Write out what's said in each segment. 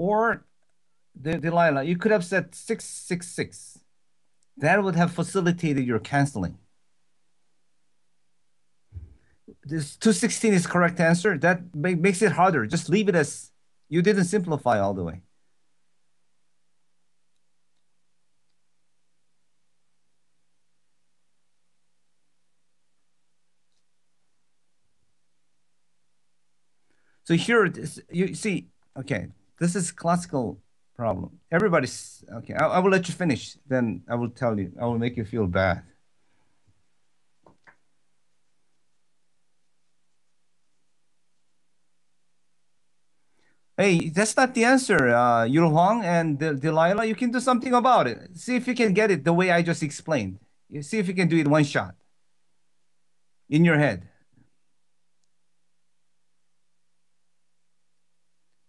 Or Delilah, you could have said 666. That would have facilitated your canceling. This 216 is correct answer. That makes it harder. Just leave it as you didn't simplify all the way. So here, you see, okay, this is classical problem. Everybody's, okay, I will let you finish. Then I will tell you, I will make you feel bad. Hey, that's not the answer, Yul Huang and Delilah. You can do something about it. See if you can get it the way I just explained. You see if you can do it one shot in your head.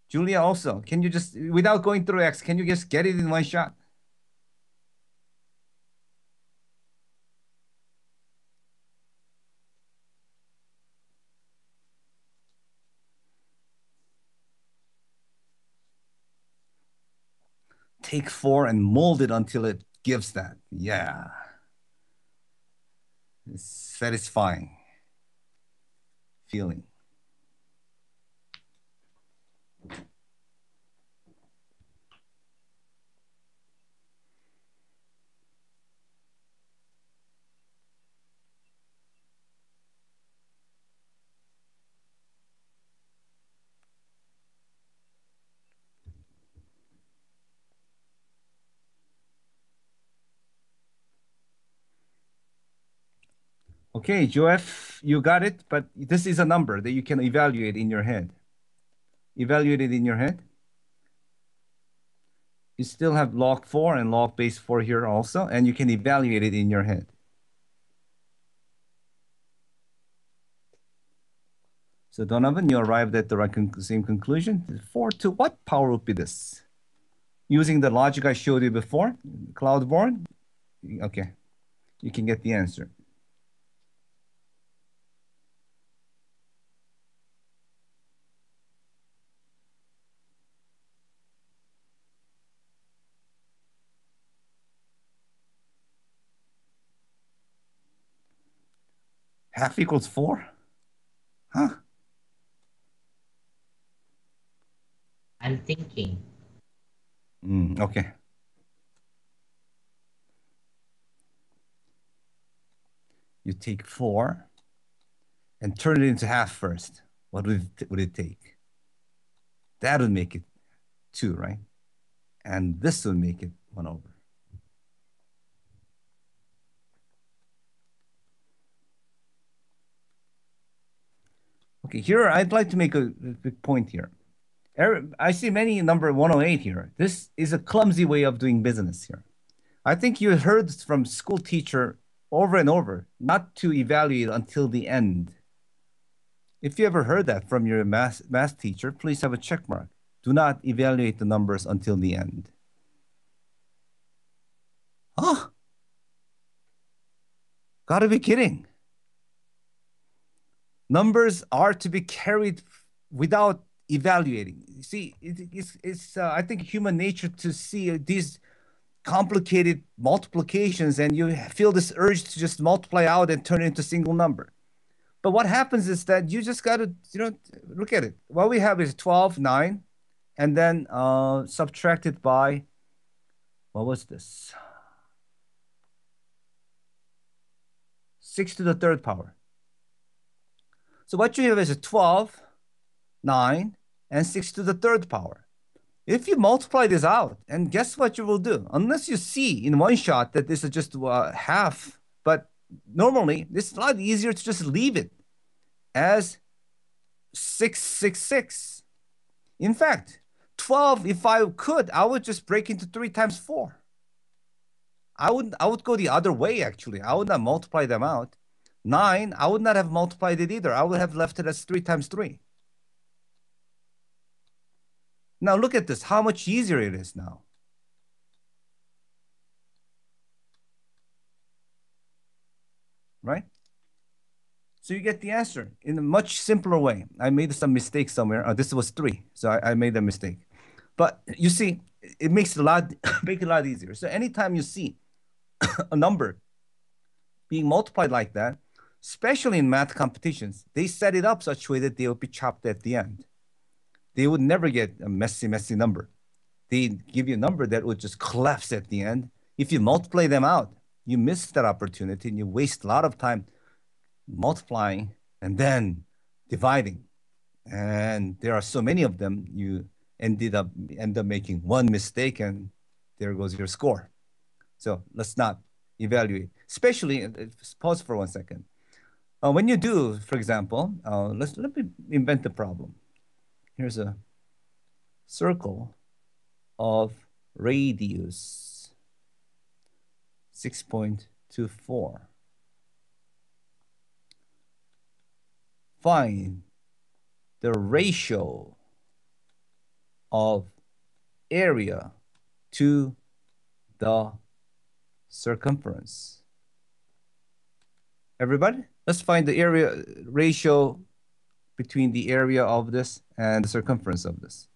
Julia also, can you just, without going through X, can you just get it in one shot? Take 4 and mold it until it gives that. Yeah. It's satisfying feeling. Okay, Joef, you got it, but this is a number that you can evaluate in your head. Evaluate it in your head. You still have log 4 and log base 4 here also, and you can evaluate it in your head. So Donovan, you arrived at the right same conclusion. 4 to what power would be this? Using the logic I showed you before, Cloudborne, okay, you can get the answer. Half equals 4? Huh? I'm thinking. Okay. You take 4 and turn it into half first. What would it take? That would make it 2, right? And this would make it 1 over. Okay, here I'd like to make a big point here. I see many number 108 here. This is a clumsy way of doing business here. I think you heard from school teacher over and over not to evaluate until the end. If you ever heard that from your math teacher, please have a check mark. Do not evaluate the numbers until the end. Huh? Gotta be kidding. Numbers are to be carried without evaluating. You see, it's I think human nature to see these complicated multiplications and you feel this urge to just multiply out and turn it into a single number. But what happens is that you just got to, look at it. What we have is 12, 9, and then subtracted by, what was this? 6 to the third power. So what you have is a 12, 9, and 6 to the third power. If you multiply this out, and guess what you will do? Unless you see in one shot that this is just half, but normally it's a lot easier to just leave it as 666. In fact, 12, if I could, I would just break into 3 times 4. I would go the other way, actually. I would not multiply them out. 9, I would not have multiplied it either. I would have left it as 3 times 3. Now look at this, how much easier it is now. Right? So you get the answer in a much simpler way. I made some mistake somewhere. This was 3, so I made a mistake. But you see, it makes it a lot make it a lot easier. So anytime you see a number being multiplied like that, especially in math competitions, they set it up such a way that they will be chopped at the end. They would never get a messy number. They give you a number that would just collapse at the end. If you multiply them out, you miss that opportunity and you waste a lot of time multiplying and then dividing. And there are so many of them, you end up making one mistake and there goes your score. So let's not evaluate. Especially, pause for 1 second. When you do, for example, let me invent the problem. Here's a circle of radius 6.24. Find the ratio of area to the circumference. Everybody, let's find the area ratio between the area of this and the circumference of this.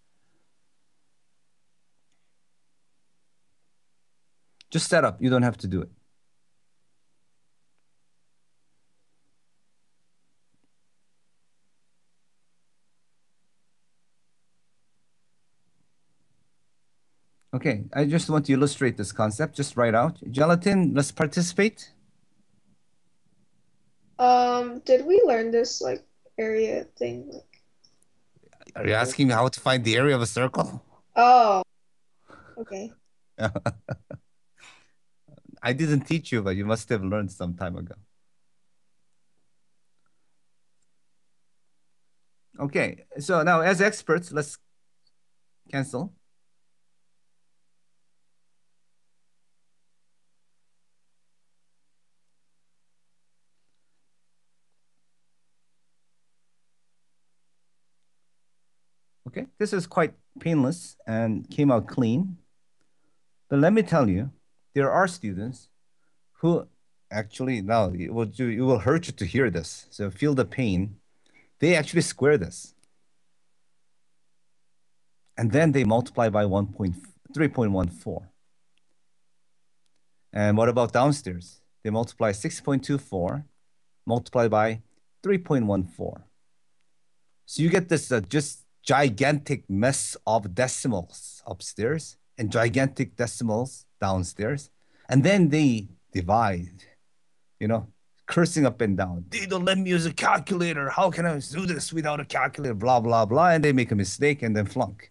Just set up. You don't have to do it. Okay, I just want to illustrate this concept. Just write out. Gelatin, let's participate. Did we learn this like area thing? Are you asking me how to find the area of a circle? Oh, okay. I didn't teach you, but you must have learned some time ago. Okay, so now as experts, let's cancel. Okay, this is quite painless and came out clean. But let me tell you, there are students who actually, now it will hurt you to hear this. So feel the pain. They actually square this. And then they multiply by 3.14. And what about downstairs? They multiply 6.24 multiplied by 3.14. So you get this just gigantic mess of decimals upstairs and gigantic decimals downstairs. And then they divide, you know, cursing up and down. They don't let me use a calculator. How can I do this without a calculator? Blah, blah, blah. And they make a mistake and then flunk.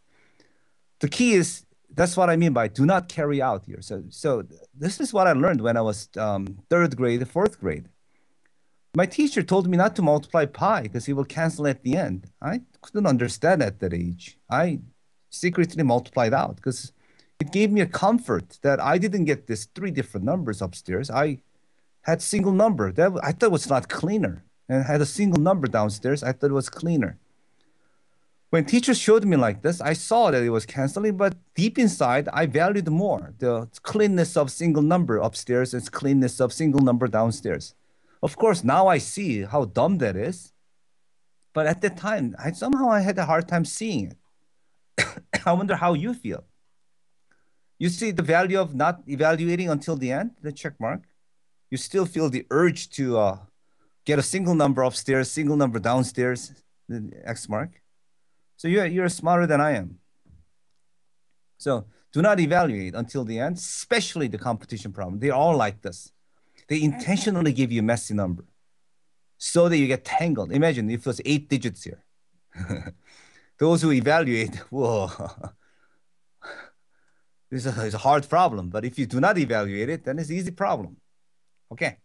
The key is, that's what I mean by do not carry out here. So this is what I learned when I was third grade, fourth grade. My teacher told me not to multiply pi because he will cancel at the end. I couldn't understand at that age. I secretly multiplied out because it gave me a comfort that I didn't get this three different numbers upstairs. I had single number. That I thought was not cleaner. And I had a single number downstairs. I thought it was cleaner. When teachers showed me like this, I saw that it was canceling, but deep inside, I valued more the cleanness of single number upstairs and cleanness of single number downstairs. Of course, now I see how dumb that is. But at that time, I had a hard time seeing it. I wonder how you feel. You see the value of not evaluating until the end, the check mark. You still feel the urge to get a single number upstairs, single number downstairs, the X mark. So you're smarter than I am. So do not evaluate until the end, especially the competition problem. They're all like this. They intentionally give you a messy number so that you get tangled. Imagine if there's 8 digits here. Those who evaluate, whoa, this is a hard problem. But if you do not evaluate it, then it's an easy problem. Okay.